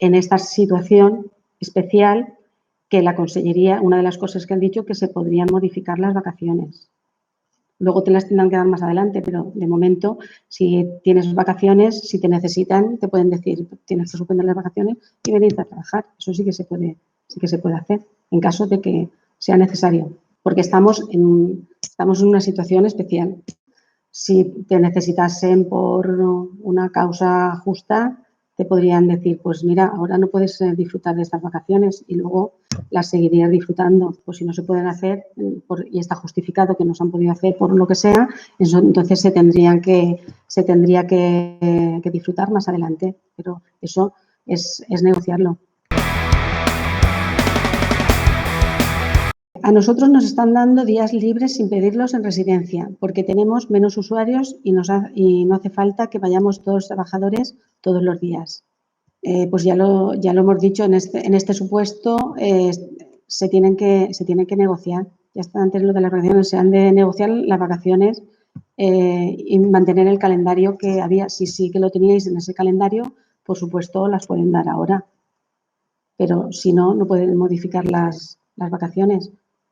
en esta situación especial que la Consellería, una de las cosas que han dicho, que se podrían modificar las vacaciones. Luego te las tendrán que dar más adelante, pero de momento, si tienes vacaciones, si te necesitan, te pueden decir, tienes que suspender las vacaciones y venir a trabajar. Eso sí que se puede hacer, en caso de que sea necesario, porque estamos en una situación especial. Si te necesitasen por una causa justa, te podrían decir, pues mira, ahora no puedes disfrutar de estas vacaciones y luego las seguirías disfrutando. Pues si no se pueden hacer y está justificado que no se han podido hacer por lo que sea, eso, entonces se tendría que disfrutar más adelante. Pero eso es negociarlo. A nosotros nos están dando días libres sin pedirlos en residencia, porque tenemos menos usuarios y no hace falta que vayamos todos los trabajadores todos los días. Pues ya lo hemos dicho, en este supuesto se tienen que negociar. Ya está antes lo de las vacaciones, se han de negociar las vacaciones y mantener el calendario que había. Si sí que lo teníais en ese calendario, por supuesto las pueden dar ahora. Pero si no, no pueden modificar las vacaciones.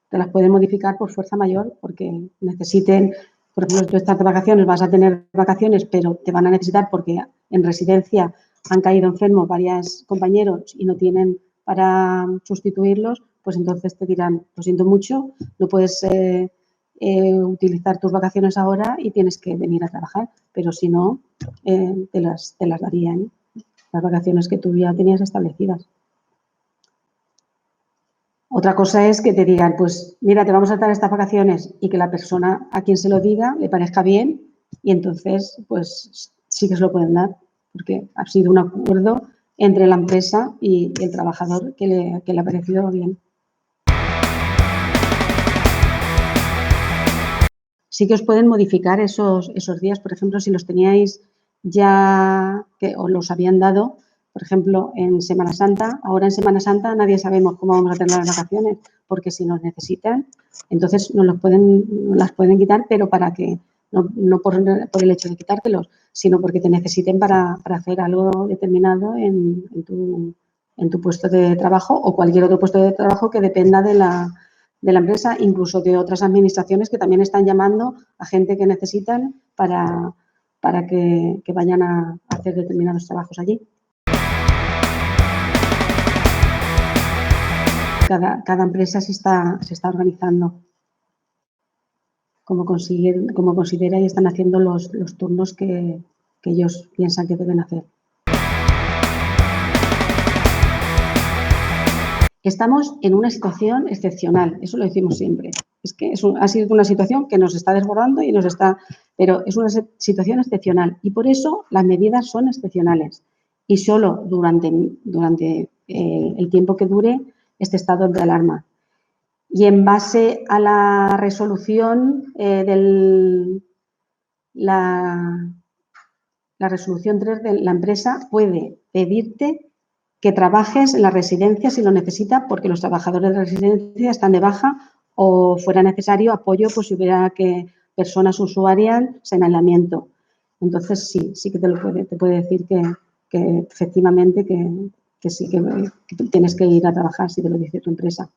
Te las pueden modificar por fuerza mayor porque necesiten, por ejemplo, tú estás de vacaciones, vas a tener vacaciones, pero te van a necesitar porque en residencia han caído enfermos varios compañeros y no tienen para sustituirlos, pues entonces te dirán, lo siento mucho, no puedes utilizar tus vacaciones ahora y tienes que venir a trabajar, pero si no, te las darían, las vacaciones que tú ya tenías establecidas. Otra cosa es que te digan, pues mira, te vamos a dar estas vacaciones y que la persona a quien se lo diga le parezca bien y entonces pues sí que se lo pueden dar porque ha sido un acuerdo entre la empresa y el trabajador que le ha parecido bien. Sí que os pueden modificar esos días, por ejemplo, si los teníais ya que os los habían dado, por ejemplo, en Semana Santa. Ahora en Semana Santa nadie sabemos cómo vamos a tener las vacaciones, porque si nos necesitan, entonces nos las pueden quitar, pero para que, no por el hecho de quitártelos, sino porque te necesiten para hacer algo determinado en tu puesto de trabajo o cualquier otro puesto de trabajo que dependa de la empresa, incluso de otras administraciones que también están llamando a gente que necesitan para que vayan a hacer determinados trabajos allí. Cada empresa se está organizando como considera y están haciendo los turnos que ellos piensan que deben hacer. Estamos en una situación excepcional, eso lo decimos siempre. Es que ha sido una situación que nos está desbordando pero es una situación excepcional y por eso las medidas son excepcionales y solo durante el tiempo que dure este estado de alarma. Y en base a la resolución la resolución 3 de la empresa puede pedirte que trabajes en la residencia si lo necesita porque los trabajadores de la residencia están de baja o fuera necesario apoyo pues si hubiera que personas usuarias en aislamiento. Entonces sí que te puede decir que efectivamente que sí que tienes que ir a trabajar si te lo dice tu empresa.